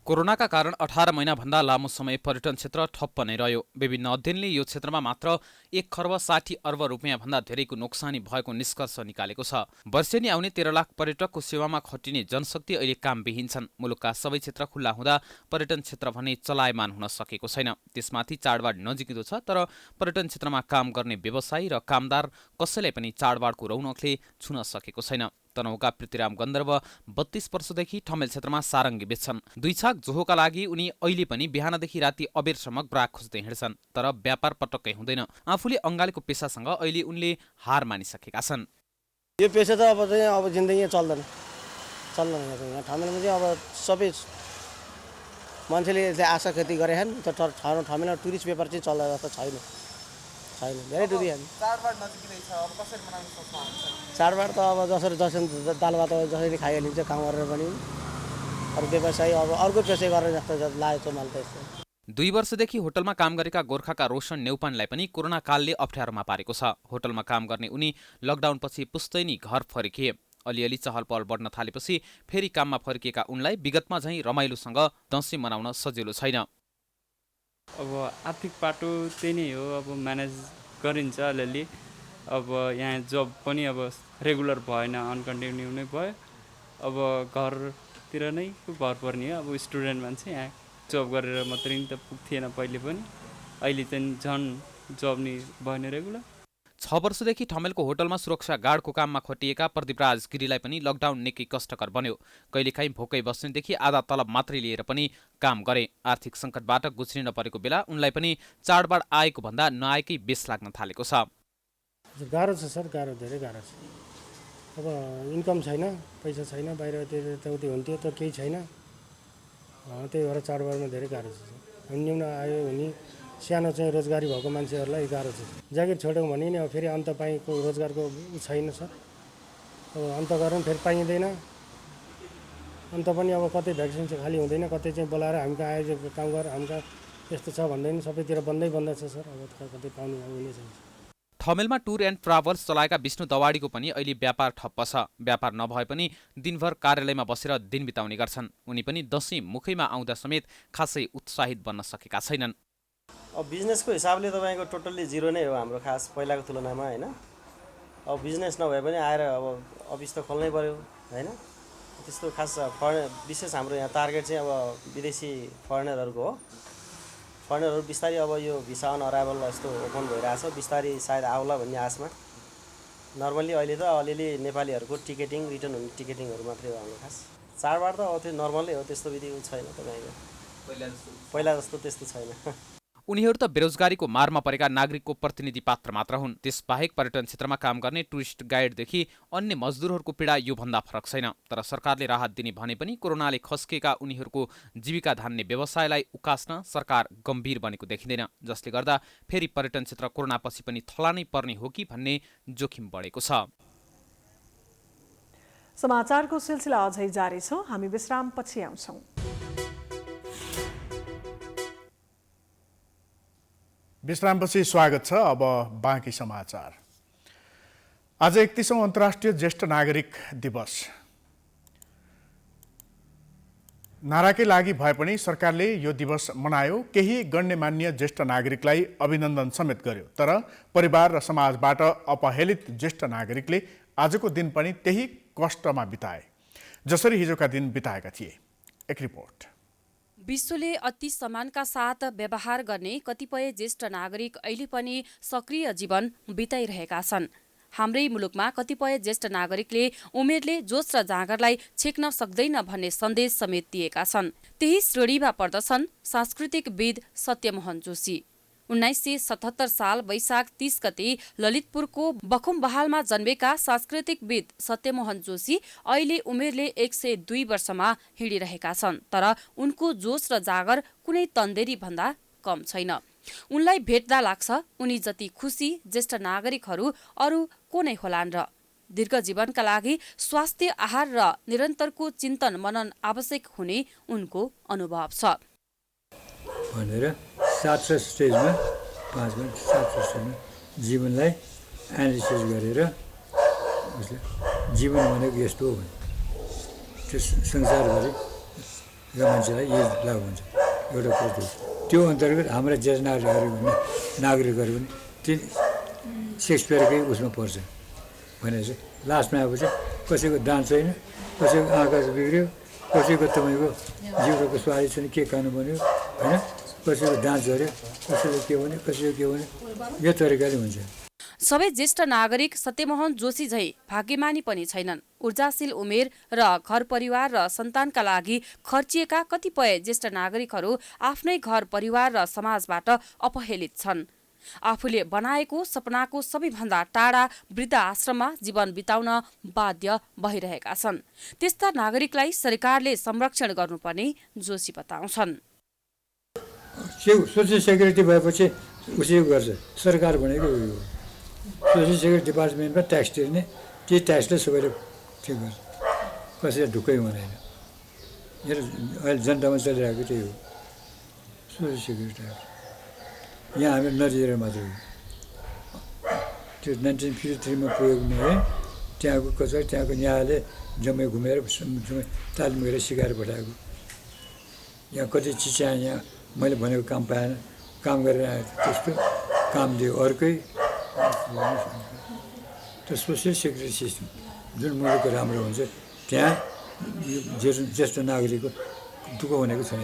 कोरोनाका कारण 18 महिनाभन्दा लामो समय पर्यटन क्षेत्र ठप्प नै रह्यो। विभिन्न अध्ययनले यो क्षेत्रमा मात्र 1 खर्ब 60 अर्ब रुपियाँ भन्दा धेरैको नोक्सानी भएको निष्कर्ष निकालेको छ। वर्षेनी आउने 13 लाख पर्यटकको सेवामा खटिने जनशक्ति अहिले कामविहीन छन्। मुलुकका सबै क्षेत्र खुल्ला हुँदा पर्यटन क्षेत्र भने चलायमान हुन सकेको छैन। त्यसमाथि चाडबाड नजिकिँदो छ, तर पर्यटन क्षेत्रमा काम गर्ने व्यवसायी र कामदार कसैलाई पनि चाडबाडको रौनकले छुन सकेको छैन। तनहुका पृथ्वीराम गन्धर्व 32 वर्षदेखि ठमेल क्षेत्रमा सारङ्गी बेच्छन्। 2 छाक जोहोका लागि उनी अहिले पनि बिहानदेखि राति अबेरसम्म ग्राहक खोज्दै हिँड्छन्, तर व्यापार पटक्कै हुँदैन। आफूले अँगालेको पेसासँग अहिले उनले हार मानिसकेका छन्। यो पेसा त अब जिन्दगी चल्दैन यहाँ ठमेलमा चाहिँ अब सबै मान्छेले आशा खेती गरेछन्, तर ठमेलमा टुरिस्ट पेपर चाहिँ चल्दा जस्तो छैन धेरै डुबिहाल्यो। चाडबाड नजिकै छ, अब कसरी मनाउन सक्नुहुन्छ? चाडबाड त अब जसरी दाल भात जसरी खाइहालिन्छ काम गरेर पनि, अरू व्यवसाय अब अर्को पेसै गरेर जस्तो लागेको मलाई त यस्तो। 2 वर्षदेखि होटलमा काम गरेका गोर्खाका रोशन नेउपानलाई पनि कोरोना कालले अप्ठ्यारोमा पारेको छ। होटलमा काम गर्ने उनी लकडाउनपछि पुस्तैनी घर फर्किए। अलिअलि चहल पहल बढ्न थालेपछि फेरि काममा फर्किएका उनलाई विगतमा झैँ रमाइलोसँग दशैं मनाउन सजिलो छैन। अब आर्थिक पाटो त्यही नै हो, अब म्यानेज गरिन्छ अलिअलि। अब यहाँ जब पनि अब रेगुलर भएन, अनकन्टिन्यू नै भयो। अब घरतिर नै भर पर्ने हो। अब स्टुडेन्ट मान्छे यहाँ जब गरेर मात्रै नि त पुग्थेन पहिले पनि, अहिले चाहिँ झन् जब नि भएन रेगुलर। 6 वर्षदेखि ठमेलको होटलमा सुरक्षा गार्डको काममा खटिएका प्रदीपराज गिरीलाई पनि लकडाउन निकै कष्टकर बन्यो। कहिलेकाहीँ भोकै बस्नेदेखि आधा तलब मात्रै लिएर पनि काम गरे। आर्थिक सङ्कटबाट गुज्रिन परेको बेला उनलाई पनि चाडबाड आएको भन्दा नआएकै बेस लाग्न थालेको छ। गाह्रो छ सर, धेरै गाह्रो छ। अब इन्कम छैन, पैसा छैन, बाहिर यताउति हुन्थ्यो त केही छैन। त्यही भएर चाडबाडमा धेरै गाह्रो छ। न्यून आयो भने सानो चाहिँ रोजगारी भएको मान्छेहरूलाई गाह्रो छ। जागिर छोड्यौँ भने नि अब फेरि अन्त पाएको रोजगारको छैन सर। अब अन्त गरेर फेरि पाइँदैन। अन्त पनि अब कतै भ्याक्सिन चाहिँ खाली हुँदैन, कतै चाहिँ बोलाएर हामी कहाँ आयो काम गरेर हामी कहाँ यस्तो छ भन्दैन। सबैतिर बन्दै छ सर। अब कतै पाउनु हुने छैन। ठमेलमा टुर एन्ड ट्राभल्स चलाएका विष्णु दवाडीको पनि अहिले व्यापार ठप्प छ। व्यापार नभए पनि दिनभर कार्यालयमा बसेर दिन बिताउने गर्छन्। उनी पनि दशैं मुखैमा आउँदा समेत खासै उत्साहित बन्न सकेका छैनन्। अब बिजनेसको हिसाबले तपाईँको टोटल्ली जिरो नै हो हाम्रो, खास पहिलाको तुलनामा होइन। अब बिजनेस नभए पनि आएर अब अफिस त खोल्नै पर्यो हैन। त्यस्तो खास विशेष हाम्रो यहाँ टार्गेट चाहिँ अब विदेशी फरेनरहरूको हो। फरेनरहरू बिस्तारै अब यो भिसा अन अराइभल यस्तो ओपन भइरहेछ, बिस्तारै सायद आउला भन्ने आशमा। नर्मल्ली अहिले त अलिअलि नेपालीहरूको टिकटिङ रिटर्न हुने टिकटिङहरू मात्रै हो हाम्रो खास। चाडबाड त अब त्यो नर्मलै हो, त्यस्तो विधि छैन तपाईँको पहिला जस्तो त्यस्तो छैन। उनीहरू त बेरोजगारीको मारमा परेका नागरिकको प्रतिनिधि पात्र मात्र हुन्। त्यसबाहेक पर्यटन क्षेत्रमा काम गर्ने टुरिस्ट गाइडदेखि अन्य मजदुरहरूको पीडा योभन्दा फरक छैन। तर सरकारले राहत दिने भने पनि कोरोनाले खस्केका उनीहरूको जीविका धान्ने व्यवसायलाई उकास्न सरकार गम्भीर बनेको देखिँदैन, जसले गर्दा फेरि पर्यटन क्षेत्र कोरोनापछि पनि थलानै पर्ने हो कि भन्ने जोखिम बढेको छ। समाचारको सिलसिला अझै जारी छ, हामी विश्रामपछि आउँछौँ। विश्रामपछि स्वागत छ। अब बाँकी समाचार। आज 31औं अन्तर्राष्ट्रिय ज्येष्ठ नागरिक दिवस। नाराकै लागि भए पनि सरकारले यो दिवस मनायो। केही गण्यमान्य ज्येष्ठ नागरिकलाई अभिनन्दन समेत गर्यो। तर परिवार र समाजबाट अपहेलित ज्येष्ठ नागरिकले आजको दिन पनि त्यही कष्टमा बिताए जसरी हिजोका दिन बिताएका थिए। एक रिपोर्ट। विश्वले अति सम्मानका साथ व्यवहार गर्ने कतिपय ज्येष्ठ नागरिक अहिले पनि सक्रिय जीवन बिताइरहेका छन्। हाम्रै मुलुकमा कतिपय ज्येष्ठ नागरिकले उमेरले जोश र जाँगरलाई छेक्न सक्दैन भन्ने सन्देश समेत दिएका छन्। त्यही श्रेणीमा पर्दछन् सांस्कृतिकविद सत्यमोहन जोशी। 1977 साल वैशाख 30 गते ललितपुरको बखुमबहालमा जन्मेका सांस्कृतिकविद सत्यमोहन जोशी अहिले उमेरले 102 वर्षमा हिँडिरहेका छन्। तर उनको जोश र जागर कुनै तन्देरी भन्दा कम छैन। उनलाई भेट्दा लाग्छ उनी जति खुसी ज्येष्ठ नागरिकहरू अरू को नै होलान् र। दीर्घ जीवनका लागि स्वास्थ्य आहार र निरन्तरको चिन्तन मनन आवश्यक हुने उनको अनुभव छ। भनेर 7 स्टेजमा 5 मिनट 7 स्टेजमा जीवनलाई एनालिसिस गरेर उसले जीवन भनेको यस्तो हो भने त्यो संसारभरि मान्छेलाई यही लागु हुन्छ एउटा कुरो। त्यो अन्तर्गत हाम्रा ज्येष्ठ नागरिकहरू पनि त्यो सेक्सपियरकै उसमा पर्छ भनेर चाहिँ लास्टमा अब चाहिँ कसैको दान छैन, कसैको आँखा बिग्रियो, कसैको तपाईँको जिउको स्वारी छैन, के खानु भन्यो होइन, कसैको दाँत झऱ्यो, कसैले के भन्यो, कसैको के भन्यो, यो तरिकाले हुन्छ। सबै ज्येष्ठ नागरिक सत्यमोहन जोशी झै भाग्यमानी पनि छैनन्। ऊर्जाशील उमेर र घर परिवार र सन्तानका लागि खर्चिएका कतिपय ज्येष्ठ नागरिकहरू आफ्नै घर परिवार र समाजबाट अपहेलित छन्। आफूले बनाएको सपनाको सबैभन्दा टाढा वृद्ध आश्रममा जीवन बिताउन बाध्य भइरहेका छन्। त्यस्ता नागरिकलाई सरकारले संरक्षण गर्नुपर्ने जोशी बताउँछन्। सोसियल सेक्युरिटी भएपछि उसै गर्छ सरकार भनेको उयो सोसियल सेक्युरिटी डिपार्टमेन्टमा ट्याक्स तिर्ने, त्यो ट्याक्सले सबैले ठिक गर्छ, कसैले ढुक्कै हुँदैन। मेरो अहिले जनतामा चलिरहेको त्यही हो सोसियल सेक्युरिटी ट्याक्स। यहाँ हामी नजिएर मात्रै हो। त्यो 1953 प्रयोग नभए त्यहाँको कचहरी त्यहाँको न्यायालय जम्मै घुमेर तालिम गरेर सिकाएर पठाएको। यहाँ कति चिज यहाँ मैले भनेको काम पाएन, काम गरेर आएको त्यस्तो काम दियो अर्कै। त्यो सोसियल सेक्युरिटी सिस्टम जुन मुलुकको राम्रो हुन्छ त्यहाँ ज्येष्ठ नागरिकको दुःख भनेको छैन।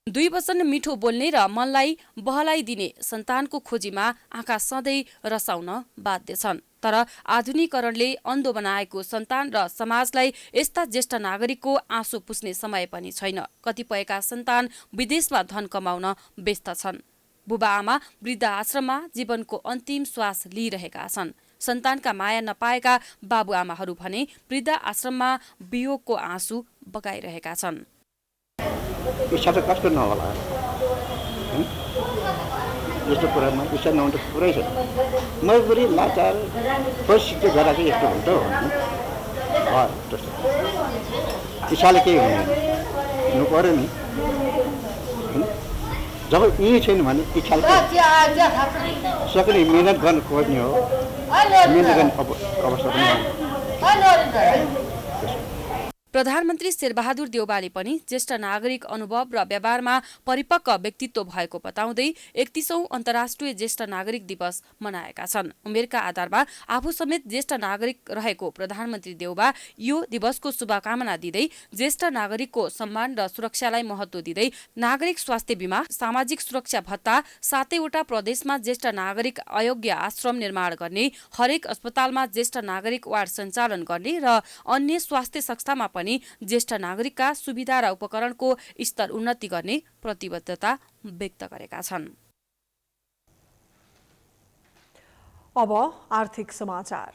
2 वचन मिठो बोल्ने र मनलाई बहलाइदिने सन्तानको खोजीमा आँखा सधैँ रसाउन बाध्य छन्। तर आधुनिकीकरणले अन्धो बनाएको सन्तान र समाजलाई यस्ता ज्येष्ठ नागरिकको आँसु पुस्ने समय पनि छैन। कतिपयका सन्तान विदेशमा धन कमाउन व्यस्त छन्। बुबा आमा वृद्ध आश्रममा जीवनको अन्तिम श्वास लिइरहेका छन्। सन्तानका माया नपाएका बाबुआमाहरू भने वृद्ध आश्रममा वियोगको आँसु बगाइरहेका छन्। इच्छा त कस्तो नहोला, यस्तो कुरामा इच्छा नहुनु त पुरै छ। मजबुरी लाचार परिस्थिति गर्दा चाहिँ यस्तो हुन्छ हो त्यस्तो इच्छाले केही हुनु पऱ्यो नि। जब यही छैन भने इच्छाले सक्ने मिहिनेत गर्न खोज्ने हो, मिहिनेत गर्ने अवस्था पनि। प्रधानमन्त्री शेरबहादुर देउवाले पनि ज्येष्ठ नागरिक अनुभव र व्यवहारमा परिपक्व व्यक्तित्व भएको बताउँदै 31औं अन्तर्राष्ट्रिय ज्येष्ठ नागरिक दिवस मनाएका छन्। उमेरका आधारमा आफू समेत ज्येष्ठ नागरिक रहेको प्रधानमन्त्री देउवा यो दिवसको शुभकामना दिँदै ज्येष्ठ नागरिकको सम्मान र सुरक्षालाई महत्त्व दिँदै नागरिक स्वास्थ्य बीमा, सामाजिक सुरक्षा भत्ता, 7वटा प्रदेशमा ज्येष्ठ नागरिक अयोग्य आश्रम निर्माण गर्ने, हरेक अस्पतालमा ज्येष्ठ नागरिक वार्ड सञ्चालन गर्ने र अन्य स्वास्थ्य संस्थामा पनि ज्येष्ठ नागरिकका सुविधा र उपकरणको स्तर उन्नति गर्ने प्रतिबद्धता व्यक्त गरेका छन्। अब आर्थिक समाचार।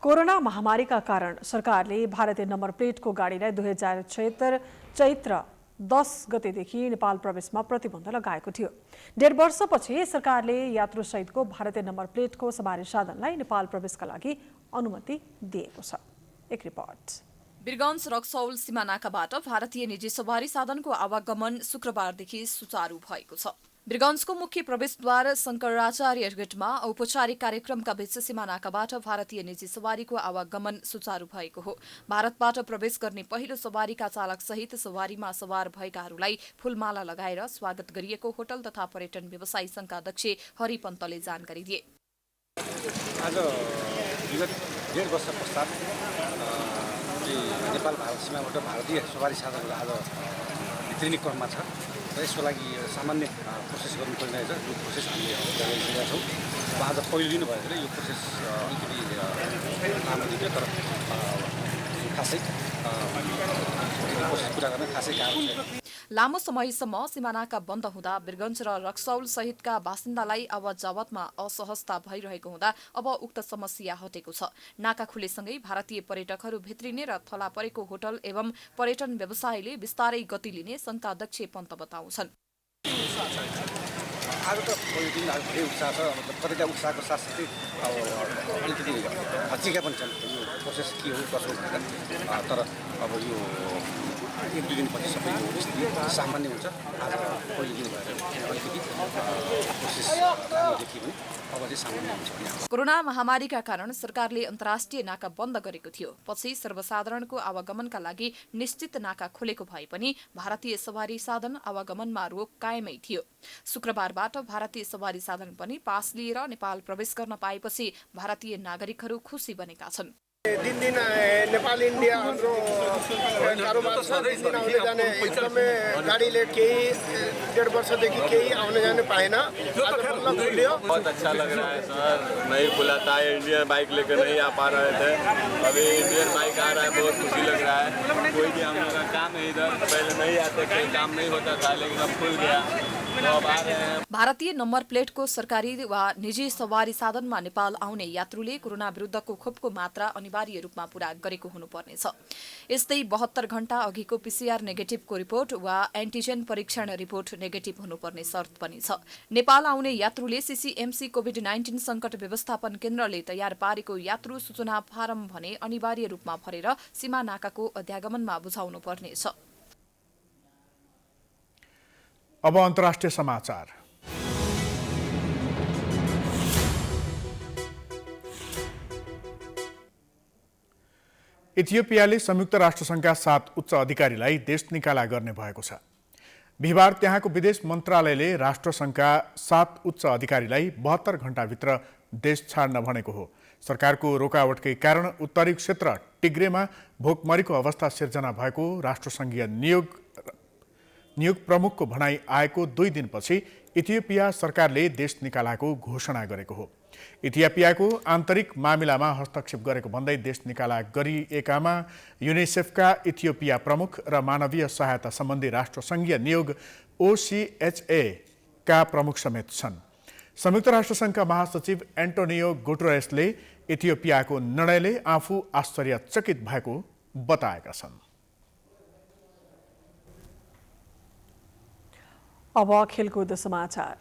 कोरोना महामारीका कारण सरकारले भारतीय नम्बर प्लेटको गाडीलाई 2076 चैत्र 10 गतेदेखि नेपाल प्रवेशमा प्रतिबन्ध लगाएको थियो। 1.5 वर्षपछि सरकारले यात्रुसहितको भारतीय नम्बर प्लेटको सवारी साधनलाई नेपाल प्रवेशका लागि अनुमति दिएको छ। एक रिपोर्ट। वीरगञ्ज रक्सौल सीमानाकाबाट भारतीय निजी सवारी साधनको आवागमन शुक्रबारदेखि सुचारू भएको छ। वीरगञ्जको मुख्य प्रवेशद्वार शङ्कराचार्य गेटमा औपचारिक कार्यक्रमका बीच सीमानाकाबाट भारतीय निजी सवारीको आवागमन सुचारू भएको हो। भारतबाट प्रवेश गर्ने पहिलो सवारीका चालक सहित सवारीमा सवार भएकाहरूलाई फूलमाला लगाएर स्वागत गरिएको होटल तथा पर्यटन व्यवसायी संघका अध्यक्ष हरि पन्तले जानकारी दिए। आज विगत 1.5 वर्ष पश्चात नेपाल भारत सीमाबाट भारतीय सवारी साधनहरू आज भित्रिने क्रममा छ र यसको लागि सामान्य प्रोसेस गर्नु परिरहेछ। यो प्रोसेस हामीले गरिसकेका छौँ। आज पहिलो दिन भएर यो प्रोसेस अलिकति लामो देखियो, तर खासै प्रोसेस पुरा गर्न खासै गाह्रो छैन। लामो समयसम्म सीमानाका बन्द हुँदा वीरगञ्ज र रक्सौल सहितका बासिन्दालाई आवत जावतमा असहजता भइरहेको हुँदा अब उक्त समस्या हटेको छ। नाका खुलेसँगै भारतीय पर्यटकहरू भित्रिने र थला परेको होटल एवं पर्यटन व्यवसायले बिस्तारै गति लिने संघका अध्यक्ष पन्त बताउँछन्। आज त पहिलो दिन आज धेरै उत्साह छ। कतिका उत्साहको साथसाथै अलिकति हच्चिएका पनि छन् यो प्रोसेस के हो कसो भनेर, तर अब यो 1-2 दिनपछि सबै स्थिति सामान्य हुन्छ। आज पहिलो दिन भएर अलिकति प्रोसेस राम्रो देखियो भने अब चाहिँ सामान्य हुन्छ। कोरोना महामारीका कारण सरकारले अन्तर्राष्ट्रिय नाका बन्द गरेको थियो। पछि सर्वसाधारणको आवागमनका लागि निश्चित नाका खोलेको भए पनि भारतीय सवारी साधन आवागमनमा रोक कायमै थियो। शुक्रबारबाट भारतीय सवारी साधन पनि पास लिएर नेपाल प्रवेश गर्न पाएपछि भारतीय नागरिकहरू खुसी बनेका छन्। दिन नेपाल इन्डिया हाम्रो कारोबार छ। दिन आउने जाने एकदमै गाडीले केही 1.5 वर्षदेखि केही आउने जाने पाएन। बहुत अच्छा लग रहा है सर, नहीं खुला था, इंडियन बाइक लेकर नहीं आ पा रहे थे, अभी इंडियन बाइक आ रहा है, बहुत खुशी लग रहा है। कोई भी हम लोग का काम है इधर, पहले नहीं आते थे, काम नहीं होता था, लेकिन अब खुल गया, तो अब आ रहे हैं। भारतीय नम्बर प्लेटको सरकारी वा निजी सवारी साधनमा नेपाल आउने यात्रुले कोरोना विरुद्धको खोपको मात्रा अनिवार्य रूपमा पूरा गरेको हुनुपर्नेछ। यस्तै 72 घण्टा अघिको PCR नेगेटिभको रिपोर्ट वा एन्टिजेन परीक्षण रिपोर्ट नेगेटिभ हुनुपर्ने शर्त पनि छ। नेपाल आउने यात्रुले CCMC कोभिड-19 संकट व्यवस्थापन केन्द्रले तयार पारेको यात्रु सूचना फारम भने अनिवार्य रूपमा भरेर सीमा नाकाको अध्यागमनमा बुझाउनु पर्नेछ। अब अन्तर्राष्ट्रिय समाचार। इथियोपियाले संयुक्त राष्ट्रसङ्घका 7 उच्च अधिकारीलाई देश निकाला गर्ने भएको छ। बिहिबार त्यहाँको विदेश मन्त्रालयले राष्ट्रसङ्घका 7 उच्च अधिकारीलाई 72 घण्टाभित्र देश छाड्न भनेको हो। सरकारको रोकावटकै कारण उत्तरी क्षेत्र टिग्रेमा भोकमरीको अवस्था सिर्जना भएको राष्ट्रसङ्घीय नियोग प्रमुखको भनाई आएको 2 दिनपछि इथियोपिया सरकारले देश निकालाको घोषणा गरेको हो। इथियोपियाको आन्तरिक मामिलामा हस्तक्षेप गरेको भन्दै देश निकाला गरिएकामा युनिसेफका इथियोपिया प्रमुख र मानवीय सहायता सम्बन्धी राष्ट्रसङ्घीय नियोग OCHA का प्रमुख समेत छन्। संयुक्त राष्ट्रसङ्घका महासचिव एन्टोनियो गुटेरेसले इथियोपियाको निर्णयले आफू आश्चर्यचकित भएको बताएका छन्। अब खेलकुद समाचार।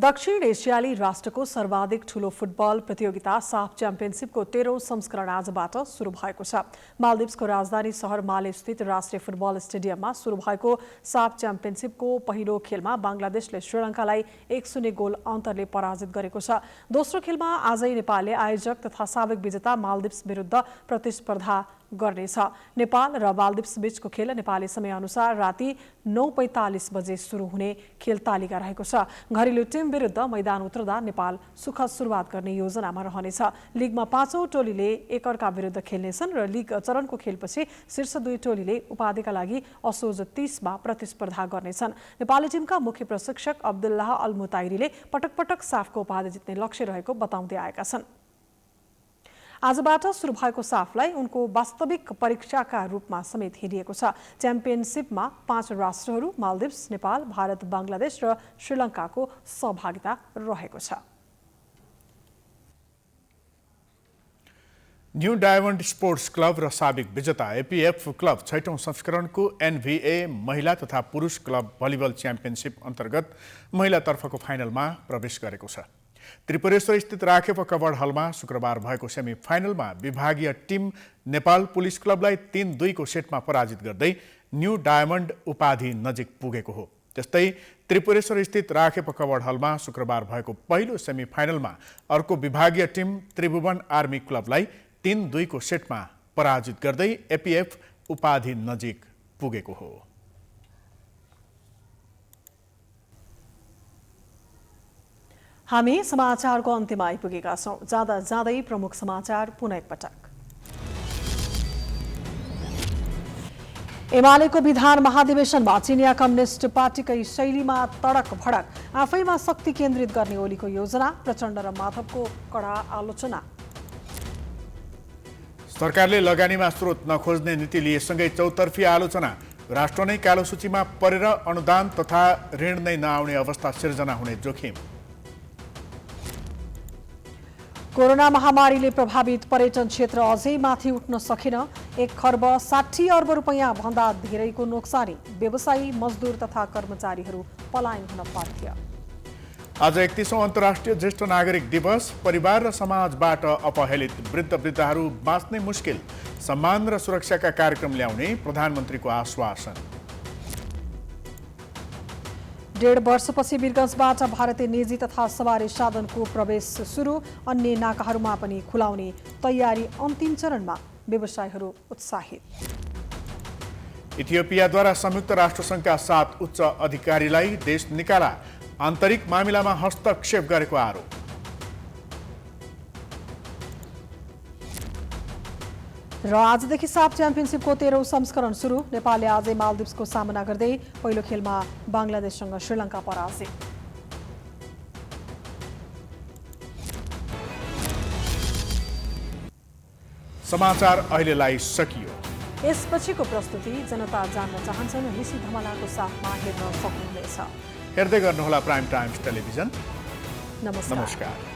दक्षिण एसियाली राष्ट्रको सर्वाधिक ठूलो फुटबल प्रतियोगिता साफ च्याम्पियनसिपको 13औं संस्करण आजबाट सुरु भएको छ। मालदिप्सको राजधानी शहर माले स्थित राष्ट्रिय फुटबल स्टेडियममा सुरु भएको साफ च्याम्पियनसिपको पहिलो खेलमा बंगलादेशले श्रीलङ्कालाई 1-0 गोल अन्तरले पराजित गरेको छ। दोस्रो खेलमा आजै नेपालले आयोजक तथा साबिक विजेता मालदिप्स विरुद्ध प्रतिस्पर्धा गर्नेछ। नेपाल र मालदिप्स बीचको खेल नेपाली समयअनुसार राति 9:45 बजे सुरु हुने खेल तालिका रहेको छ। घरेलु टिम विरुद्ध मैदान उत्रदा नेपाल सुखद सुरुवात गर्ने योजनामा रहनेछ। लिगमा 5औं टोलीले एकअर्का विरुद्ध खेल्नेछन् र लिग चरणको खेलपछि शीर्ष 2 टोलीले उपाधिका लागि असोज 30 मा प्रतिस्पर्धा गर्नेछन्। नेपाली टिमका मुख्य प्रशिक्षक अब्दुल्लाह अल मुताइरीले पटक पटक साफको उपाधि जित्ने लक्ष्य रहेको बताउँदै आएका छन्। आजबाट सुरु भएको साफलाई उनको वास्तविक परीक्षाका रूपमा समेत हेरिएको छ। च्याम्पियनसिपमा 5 राष्ट्रहरू मालदिप्स, नेपाल, भारत, बंगलादेश र श्रीलङ्काको सहभागिता रहेको छ। न्यू डायमन्ड स्पोर्ट्स क्लब र साबिक विजेता एपीएफ क्लब 6औं संस्करणको एनभीए महिला तथा पुरुष क्लब भलिबल च्याम्पियनसिप अन्तर्गत महिलातर्फको फाइनलमा प्रवेश गरेको छ। त्रिपुरेश्वर स्थित राखेप कबड हलमा शुक्रबार भएको सेमी फाइनलमा विभागीय टिम नेपाल पुलिस क्लबलाई 3-2 को सेटमा पराजित गर्दै न्यू डायमन्ड उपाधि नजिक पुगेको हो। त्यस्तै त्रिपुरेश्वर स्थित राखेप कबड हलमा शुक्रबार भएको पहिलो सेमी फाइनलमा अर्को विभागीय टिम त्रिभुवन आर्मी क्लबलाई 3-2 को सेटमा पराजित गर्दै एपीएफ उपाधि नजिक पुगेको हो। हामी समाचारको अन्त्यमा आइपुगेका छौं। जाँदा जाँदै प्रमुख समाचार पुनः एकपटक। एमालेको विधान महाधिवेशनमा चिनिया कम्युनिस्ट पार्टीकै शैलीमा तडक भडक आफैमा शक्ति केन्द्रित गर्ने ओलीको योजना, प्रचण्ड र माधवको कडा आलोचना। सरकारले लगानीमा स्रोत नखोज्ने नीति लिएसँगै चौतर्फी आलोचना, राष्ट्र नै कालो सूचीमा परेर अनुदान तथा ऋण नै नआउने अवस्था सिर्जना हुने जोखिम। कोरोना महामारीले प्रभावित पर्यटन क्षेत्र अझै माथि उठ्न सकेन। 1 खर्ब 60 अर्ब रुपैयाँ भन्दा धेरैको नोक्सानी, व्यवसायी, मजदुर तथा कर्मचारीहरू पलायन हुन बाध्य। आज 31औं अन्तर्राष्ट्रिय ज्येष्ठ नागरिक दिवस। परिवार र समाजबाट अपहेलित वृद्ध-वृद्धाहरू बाँच्नै मुस्किल, सम्मान र सुरक्षाका कार्यक्रम ल्याउने प्रधानमन्त्रीको आश्वासन। 1.5 वर्षपछि वीरगञ्जबाट भारतीय निजी तथा सवारी साधनको प्रवेश सुरु, अन्य नाकाहरूमा पनि खुलाउने तयारी अन्तिम चरणमा, व्यवसायीहरू उत्साहित। इथियोपियाद्वारा संयुक्त राष्ट्रसङ्घका 7 उच्च अधिकारीलाई देश निकाला, आन्तरिक मामिलामा हस्तक्षेप गरेको आरोप। र आजदेखि साफ च्याम्पियनसिपको 13औं संस्करण सुरु। नेपालले आजै मालदिप्सको सामना गर्दै पहिलो खेलमा बंगलादेशसँग श्रीलङ्का पराजित। समाचार अहिलेलाई सकियो। यसपछिको प्रस्तुति जनता जान्न चाहन्छन् ऋषि धमलाको साथमा हेर्न सक्नुहुनेछ। हेर्दै गर्नुहोला प्राइम टाइम्स टेलिभिजन। नमस्कार।